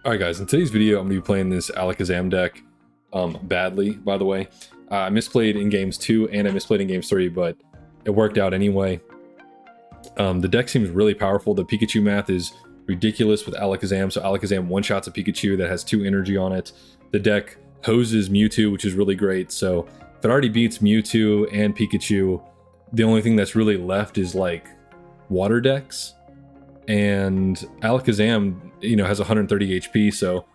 Alright guys, in today's video I'm going to be playing this Alakazam deck badly, by the way. I misplayed in games 2 and I misplayed in games 3, but it worked out anyway. The deck seems really powerful. The Pikachu math is ridiculous with Alakazam, so Alakazam one-shots a Pikachu that has 2 energy on it. The deck hoses Mewtwo, which is really great, so if it already beats Mewtwo and Pikachu, the only thing that's really left is like water decks. And Alakazam, you know, has 130 HP, so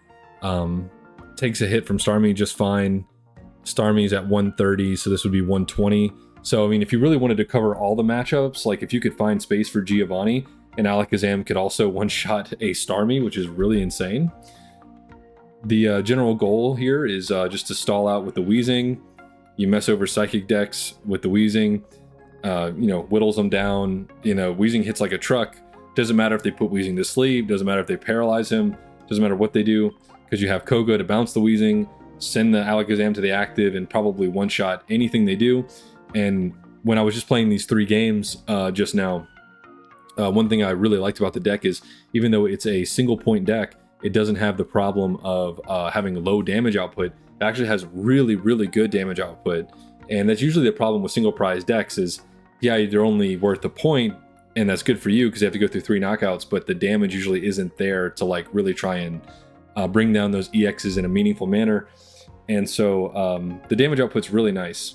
takes a hit from Starmie just fine. Starmie's at 130, so this would be 120. So, I mean, if you really wanted to cover all the matchups, like if you could find space for Giovanni, and Alakazam could also one-shot a Starmie, which is really insane. The general goal here is just to stall out with the Weezing. You mess over Psychic decks with the Weezing, you know, whittles them down. You know, Weezing hits like a truck. Doesn't matter if they put Weezing to sleep, doesn't matter if they paralyze him, doesn't matter what they do, because you have Koga to bounce the Weezing, send the Alakazam to the active, and probably one-shot anything they do. And when I was just playing these 3 games just now, one thing I really liked about the deck is, even though it's a single point deck, it doesn't have the problem of having low damage output. It actually has really, really good damage output. And that's usually the problem with single prize decks is, yeah, they're only worth a point, and that's good for you because you have to go through 3 knockouts, but the damage usually isn't there to like really try and bring down those EXs in a meaningful manner. And so the damage output's really nice.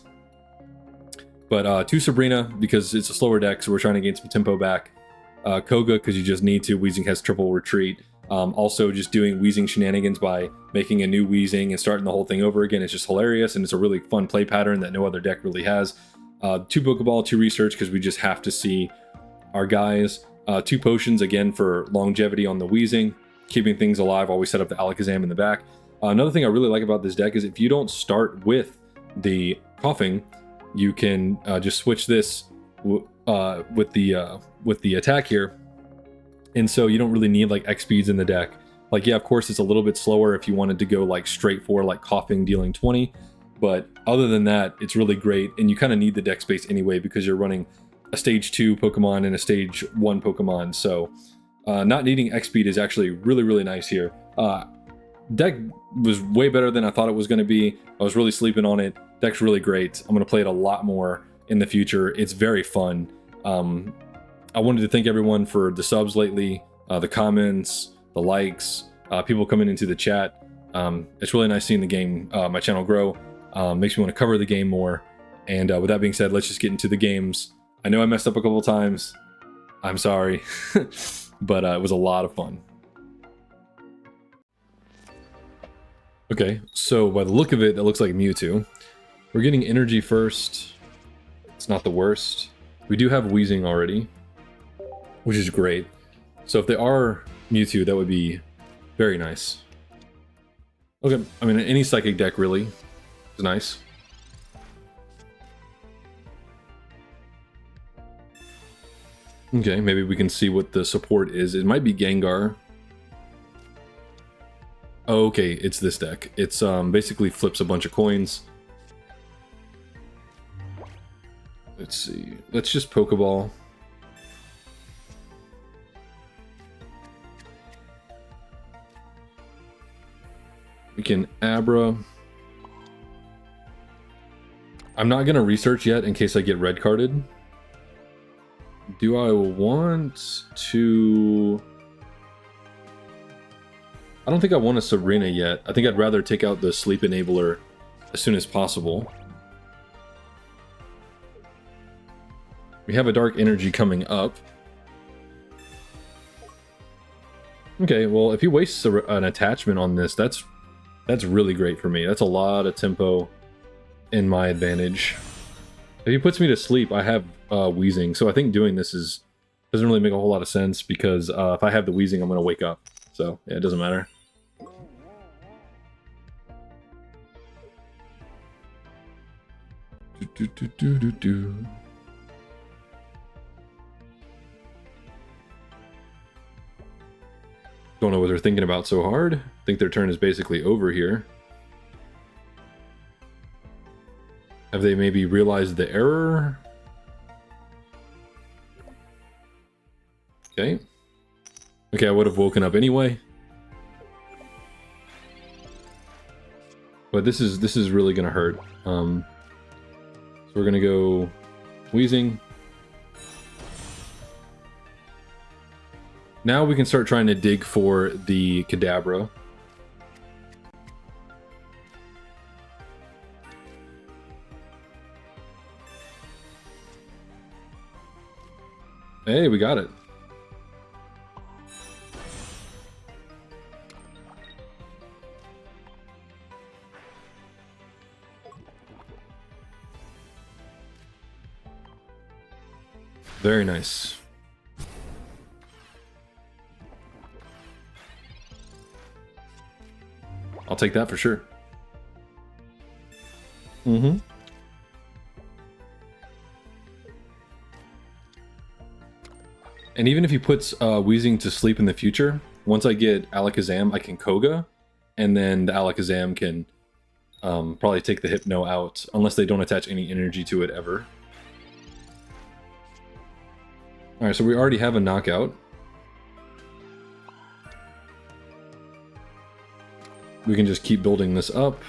But to Sabrina, because it's a slower deck, so we're trying to gain some tempo back. Koga, because you just need to. Weezing has triple retreat. Also, just doing Weezing shenanigans by making a new Weezing and starting the whole thing over again is just hilarious, and it's a really fun play pattern that no other deck really has. 2 Pokeball, 2 Research, because we just have to see our guys. 2 Potions, again, for longevity on the Weezing, keeping things alive while we set up the Alakazam in the back. Another thing I really like about this deck is if you don't start with the Coughing, you can just switch this with the attack here, and so you don't really need like X speeds in the deck. Like, yeah, of course it's a little bit slower if you wanted to go like straight for like Coughing dealing 20, but other than that, it's really great, and you kind of need the deck space anyway because you're running a stage 2 Pokemon and a stage 1 Pokemon, so not needing X speed is actually really, really nice here. Deck was way better than I thought it was going to be. I was really sleeping on it. Deck's really great. I'm going to play it a lot more in the future. It's very fun. I wanted to thank everyone for the subs lately, the comments, the likes, people coming into the chat. It's really nice seeing the game, my channel grow. Makes me want to cover the game more. And with that being said, let's just get into the games. I know I messed up a couple times. I'm sorry. But it was a lot of fun. Okay, so by the look of it, that looks like Mewtwo. We're getting energy first. It's not the worst. We do have Weezing already, which is great. So if they are Mewtwo, that would be very nice. Okay, I mean, any Psychic deck really is nice. Okay, maybe we can see what the support is. It might be Gengar. Oh, okay, it's this deck. It's basically flips a bunch of coins. Let's see. Let's just Pokeball. We can Abra. I'm not going to research yet in case I get red carded. Do I want to... I don't think I want a Sabrina yet. I think I'd rather take out the Sleep Enabler as soon as possible. We have a Dark Energy coming up. Okay, well, if he wastes an attachment on this, that's really great for me. That's a lot of tempo in my advantage. If he puts me to sleep, I have Weezing, so I think doing this doesn't really make a whole lot of sense because if I have the Weezing, I'm going to wake up. So, yeah, it doesn't matter. Don't know what they're thinking about so hard. I think their turn is basically over here. Have they maybe realized the error? Okay. Okay, I would have woken up anyway. But this is really gonna hurt. So we're gonna go Weezing. Now we can start trying to dig for the Kadabra. Hey, we got it. Very nice. I'll take that for sure. Mm-hmm. And even if he puts Weezing to sleep in the future, once I get Alakazam, I can Koga, and then the Alakazam can probably take the Hypno out, unless they don't attach any energy to it ever. Alright, so we already have a knockout. We can just keep building this up.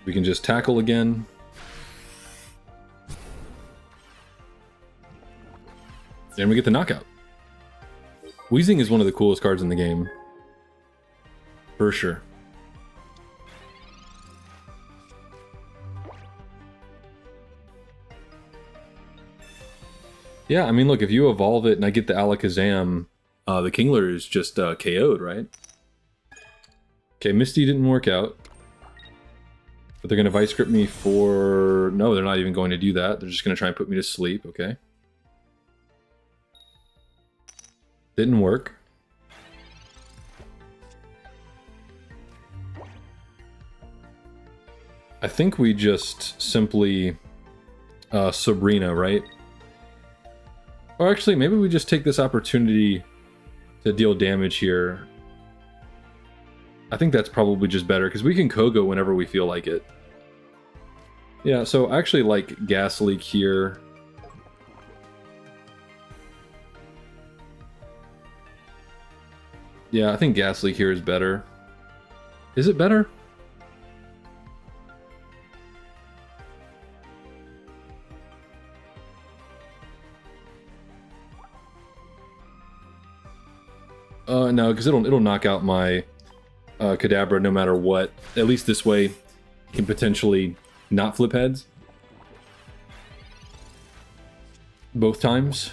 We can just tackle again. And we get the knockout. Weezing is one of the coolest cards in the game. For sure. Yeah, I mean, look, if you evolve it and I get the Alakazam, the Kingler is just KO'd, right? Okay, Misty didn't work out. But they're going to Vice Grip me for... No, they're not even going to do that. They're just going to try and put me to sleep, okay. Didn't work. I think we just simply Sabrina, right? Or actually, maybe we just take this opportunity to deal damage here. I think that's probably just better, because we can Koga whenever we feel like it. Yeah, so I actually like Gas Leak here. Yeah, I think Gas Leak here is better. Is it better? No, because it'll knock out my Kadabra no matter what. At least this way, he can potentially not flip heads. Both times.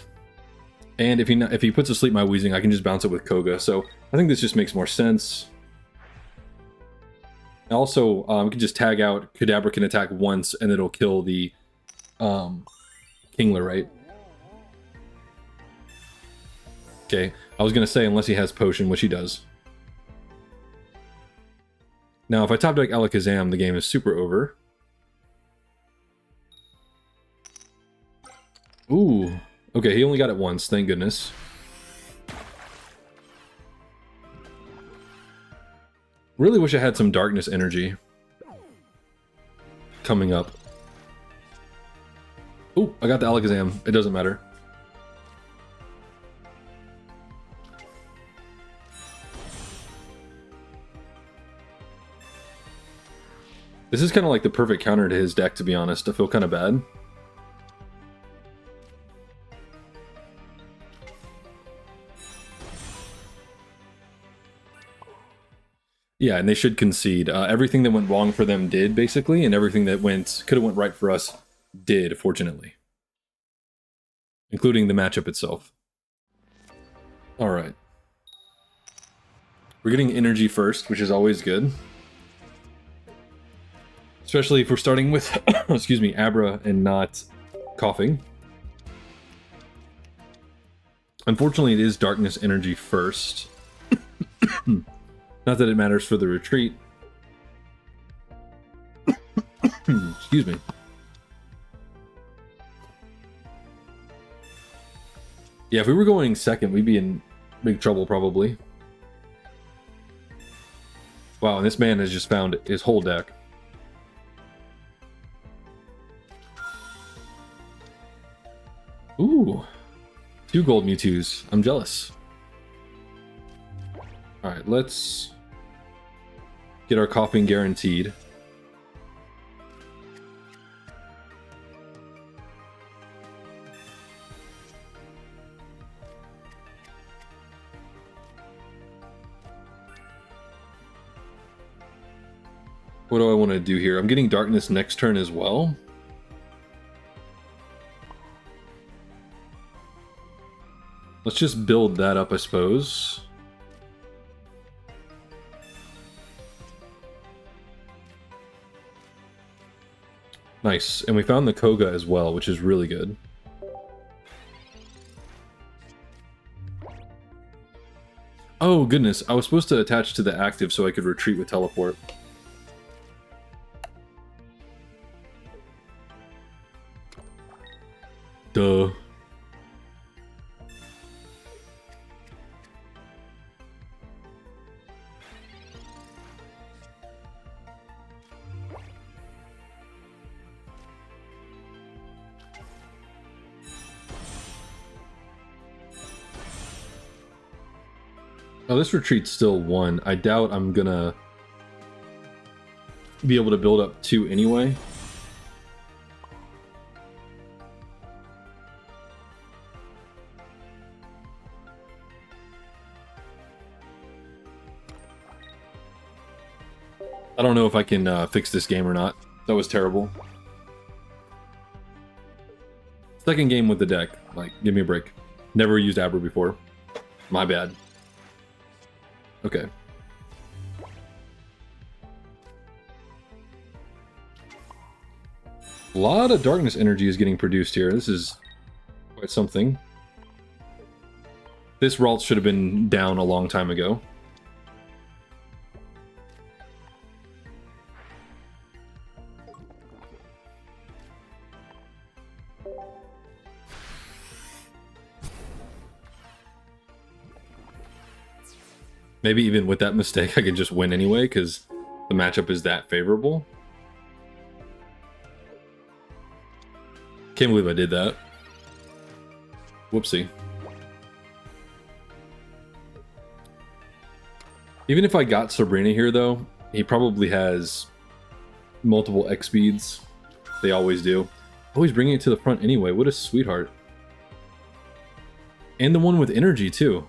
And if he puts to sleep my Weezing, I can just bounce it with Koga. So I think this just makes more sense. Also, we can just tag out Kadabra can attack once and it'll kill the Kingler, right? Okay, I was gonna say unless he has Potion, which he does. Now, if I top deck Alakazam, the game is super over. Ooh, okay, he only got it once, thank goodness. Really wish I had some Darkness energy coming up. Ooh, I got the Alakazam, it doesn't matter. This is kind of like the perfect counter to his deck, to be honest. I feel kind of bad. Yeah, and they should concede. Everything that went wrong for them did, basically, and everything that could have went right for us did, fortunately. Including the matchup itself. Alright. We're getting energy first, which is always good. Especially if we're starting with, excuse me, Abra and not coughing. Unfortunately, it is Darkness energy first. Not that it matters for the retreat. Excuse me. Yeah, if we were going second, we'd be in big trouble, probably. Wow, and this man has just found his whole deck. Ooh, 2 gold Mewtwo's. I'm jealous. Alright, let's Get our coughing guaranteed. What do I want to do here? I'm getting darkness next turn as well. Let's just build that up, I suppose. Nice. And we found the Koga as well, which is really good. Oh, goodness. I was supposed to attach to the active so I could retreat with teleport. Duh. Oh, this retreat's still 1. I doubt I'm gonna be able to build up 2 anyway. I don't know if I can fix this game or not. That was terrible. Second game with the deck. Like, give me a break. Never used Abra before. My bad. Okay. A lot of darkness energy is getting produced here. This is quite something. This Ralt should have been down a long time ago. Maybe even with that mistake, I can just win anyway, because the matchup is that favorable. Can't believe I did that. Whoopsie. Even if I got Sabrina here, though, he probably has multiple X speeds. They always do. Always bringing it to the front anyway. What a sweetheart. And the one with energy, too.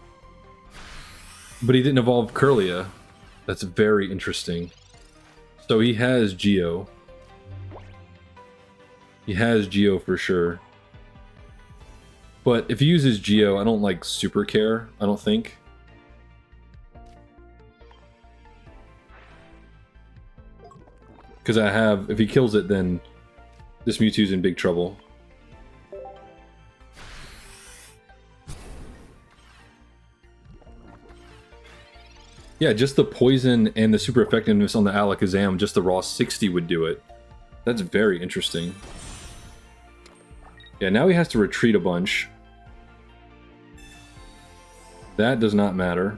But he didn't evolve Curlia. That's very interesting. So he has Geo. He has Geo for sure. But if he uses Geo, I don't like super care, I don't think. Because I have, if he kills it, then this Mewtwo's in big trouble. Yeah, just the poison and the super effectiveness on the Alakazam, just the raw 60 would do it. That's very interesting. Yeah, now he has to retreat a bunch. That does not matter.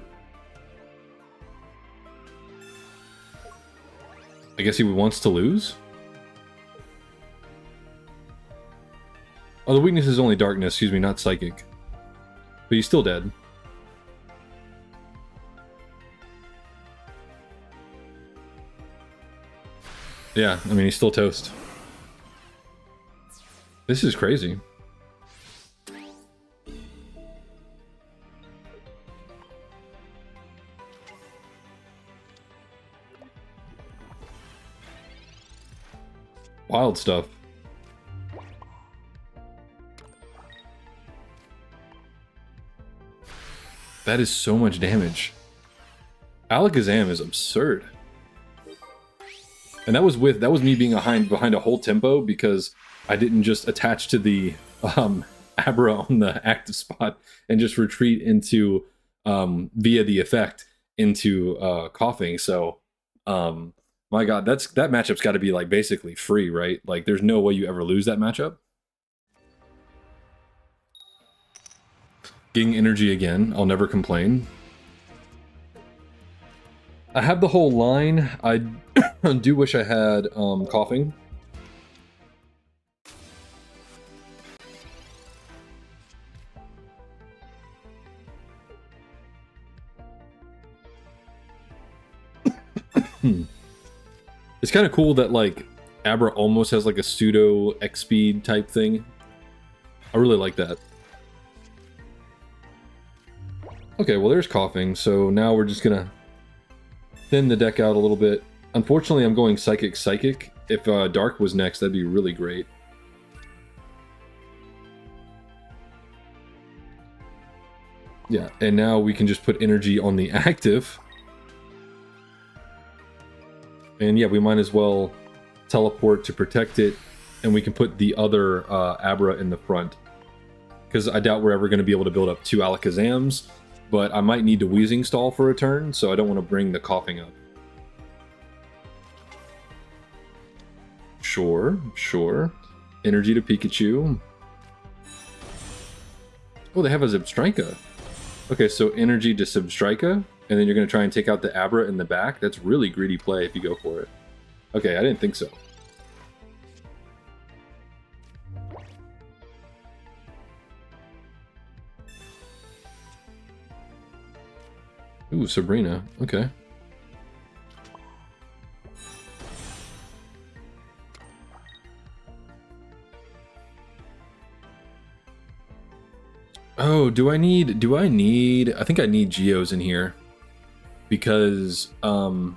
I guess he wants to lose? Oh, the weakness is only darkness, excuse me, not psychic. But he's still dead. Yeah, I mean, he's still toast. This is crazy. Wild stuff. That is so much damage. Alakazam is absurd. And that was me being behind a whole tempo because I didn't just attach to the Abra on the active spot and just retreat into via the effect into coughing. So my god, that matchup's got to be like basically free, right? Like there's no way you ever lose that matchup. Getting energy again, I'll never complain. I have the whole line. I do wish I had coughing. It's kind of cool that like Abra almost has like a pseudo X speed type thing. I really like that. Okay, well there's coughing, so now we're just gonna thin the deck out a little bit. Unfortunately, I'm going Psychic Psychic. If Dark was next, that'd be really great. Yeah, and now we can just put energy on the active. And yeah, we might as well teleport to protect it, and we can put the other Abra in the front. Because I doubt we're ever going to be able to build up 2 Alakazams, but I might need to Weezing stall for a turn, so I don't want to bring the coughing up. Sure, sure. Energy to Pikachu. Oh, they have a Zebstrika. Okay, so energy to Zebstrika, and then you're going to try and take out the Abra in the back? That's really greedy play if you go for it. Okay, I didn't think so. Ooh, Sabrina. Okay. Oh, do I need, I think I need Geos in here. Because, no,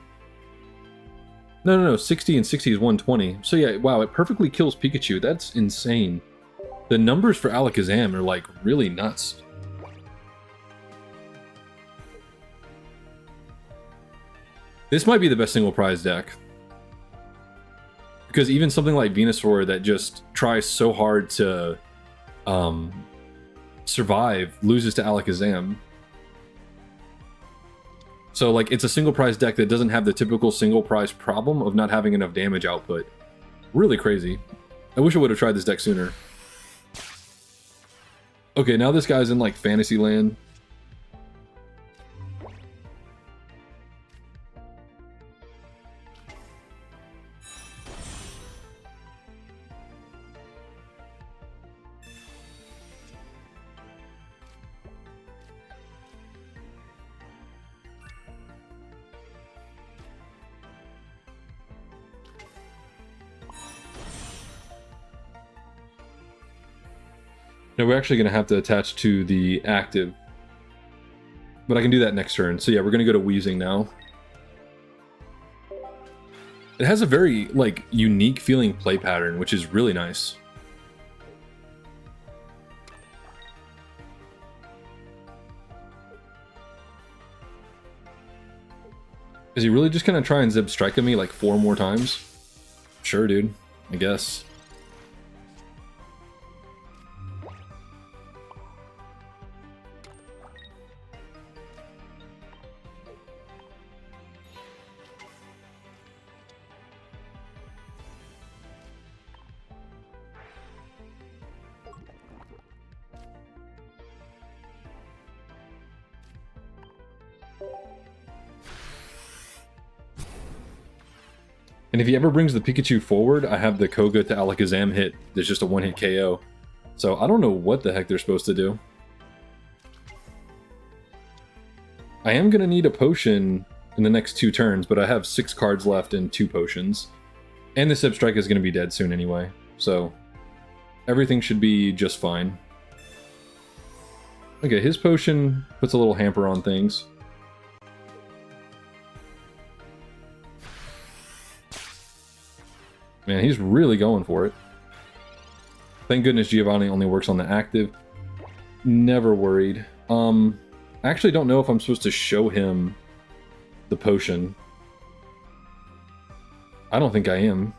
60 and 60 is 120. So yeah, wow, it perfectly kills Pikachu. That's insane. The numbers for Alakazam are like really nuts. This might be the best single prize deck. Because even something like Venusaur that just tries so hard to survive loses to Alakazam. So like it's a single prize deck that doesn't have the typical single prize problem of not having enough damage output. Really crazy. I wish I would have tried this deck sooner. Okay, now this guy's in like Fantasyland. No, we're actually going to have to attach to the active. But I can do that next turn. So yeah, we're going to go to Weezing now. It has a very, like, unique feeling play pattern, which is really nice. Is he really just going to try and Zebstrika me like 4 more times? Sure, dude. I guess. And if he ever brings the Pikachu forward, I have the Koga to Alakazam hit. There's just a 1-hit KO. So I don't know what the heck they're supposed to do. I am going to need a potion in the next 2 turns, but I have 6 cards left and 2 potions. And the Zebstrika is going to be dead soon anyway. So everything should be just fine. Okay, his potion puts a little hamper on things. Man, he's really going for it. Thank goodness Giovanni only works on the active. Never worried. I actually don't know if I'm supposed to show him the potion. I don't think I am.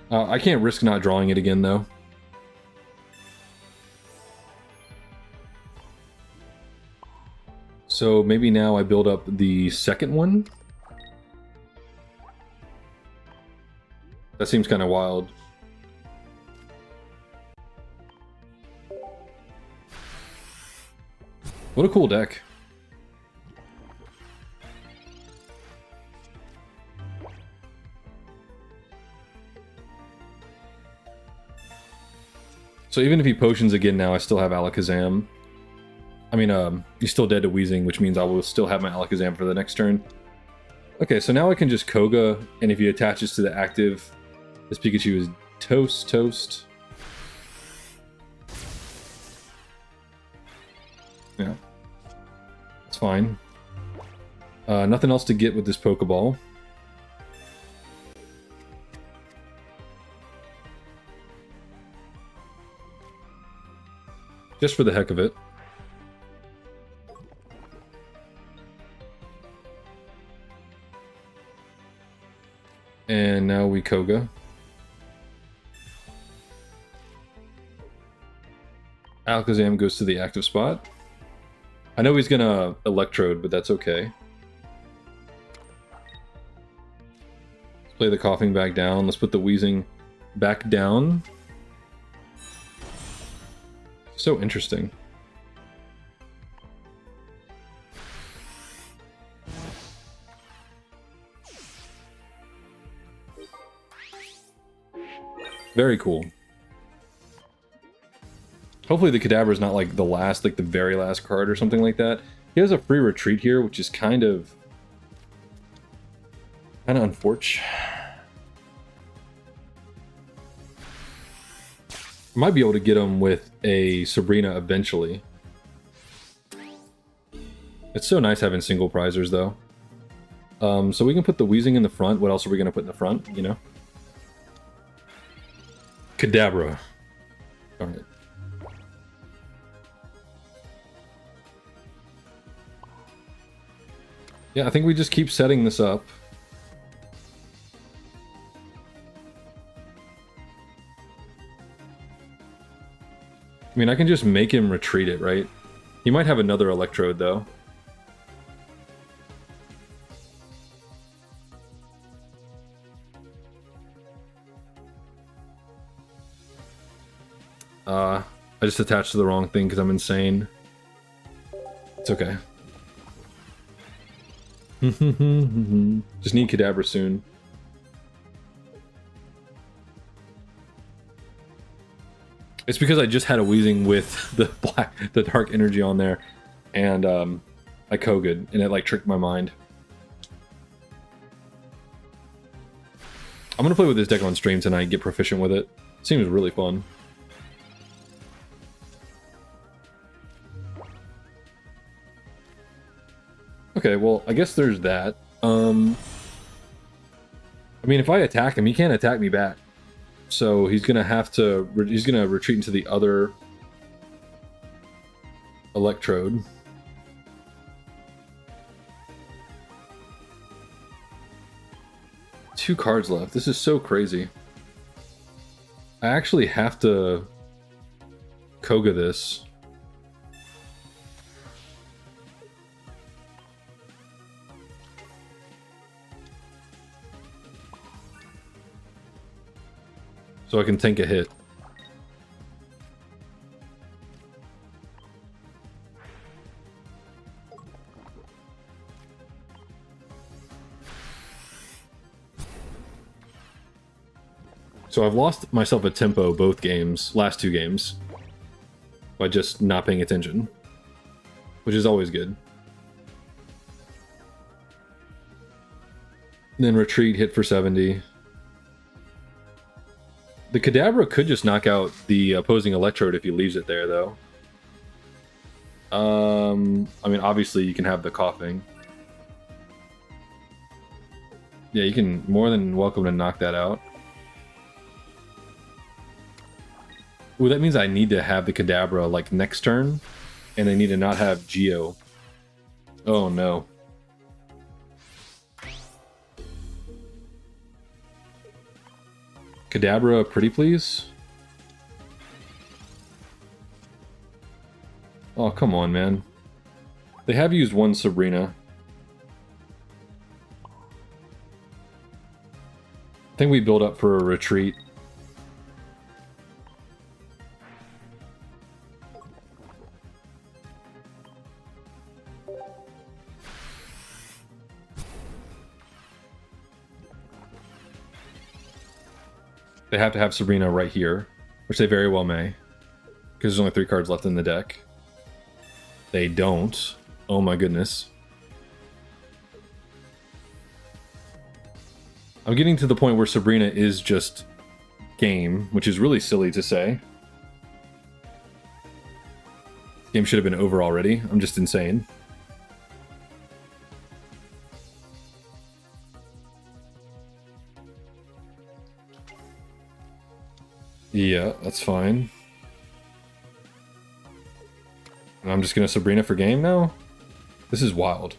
I can't risk not drawing it again, though. So maybe now I build up the second one? That seems kind of wild. What a cool deck. So even if he potions again now, I still have Alakazam. I mean, he's still dead to Weezing, which means I will still have my Alakazam for the next turn. Okay, so now I can just Koga, and if he attaches to the active, this Pikachu is toast. Yeah. It's fine. Nothing else to get with this Pokeball. Just for the heck of it. And now we Koga. Alakazam goes to the active spot. I know he's gonna Electrode, but that's okay. Let's play the Coughing back down. Let's put the Weezing back down. So interesting. Very cool. Hopefully the Kadabra is not like the last, like the very last card or something like that. He has a free retreat here, which is kind of unfortunate. Might be able to get him with a Sabrina eventually. It's so nice having single prizers though. So we can put the Weezing in the front. What else are we gonna put in the front, you know? Kadabra. Darn it. Yeah, I think we just keep setting this up. I mean, I can just make him retreat it, right? He might have another Electrode, though. I just attached to the wrong thing because I'm insane. It's okay. Just need Kadabra soon. It's because I just had a Weezing with the dark energy on there, and I Koga'd, and it like tricked my mind. I'm gonna play with this deck on stream tonight, get proficient with it. Seems really fun. Okay, well, I guess there's that. I mean, if I attack him, he can't attack me back. So he's gonna have to, he's gonna retreat into the other Electrode. Two cards left. This is so crazy. I actually have to Koga this. So I can tank a hit. So I've lost myself a tempo both games, last two games, by just not paying attention, which is always good. And then retreat, hit for 70. The Kadabra could just knock out the opposing Electrode if he leaves it there, though. I mean, obviously you can have the Coughing. Yeah, you can more than welcome to knock that out. Ooh, that means I need to have the Kadabra like next turn, and I need to not have Geo. Oh no. Kadabra, pretty please? Oh, come on, man. They have used one Sabrina. I think we build up for a retreat. They have to have Sabrina right here, which they very well may, because there's only 3 cards left in the deck. They don't. Oh my goodness. I'm getting to the point where Sabrina is just game, which is really silly to say. This game should have been over already. I'm just insane. Yeah, that's fine. And I'm just gonna Sabrina for game now? This is wild.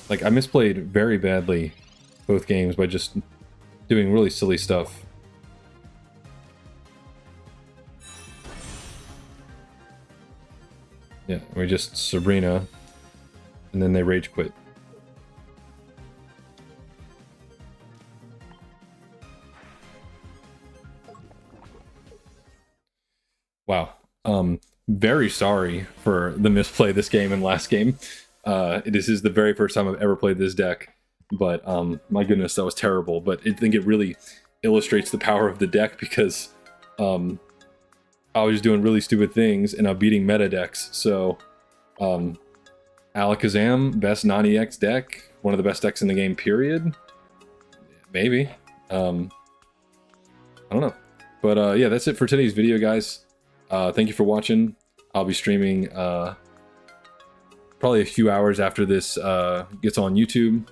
Like, I misplayed very badly both games by just doing really silly stuff. Yeah, we just Sabrina, and then they rage quit. Wow. Very sorry for the misplay this game and last game. This is the very first time I've ever played this deck, but my goodness, that was terrible. But I think it really illustrates the power of the deck because I was doing really stupid things and I'm beating meta decks. So Alakazam, best non-EX deck, one of the best decks in the game, period. Maybe. I don't know. But yeah, that's it for today's video, guys. Thank you for watching. I'll be streaming probably a few hours after this gets on YouTube.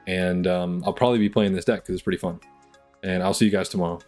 And I'll probably be playing this deck because it's pretty fun. And I'll see you guys tomorrow.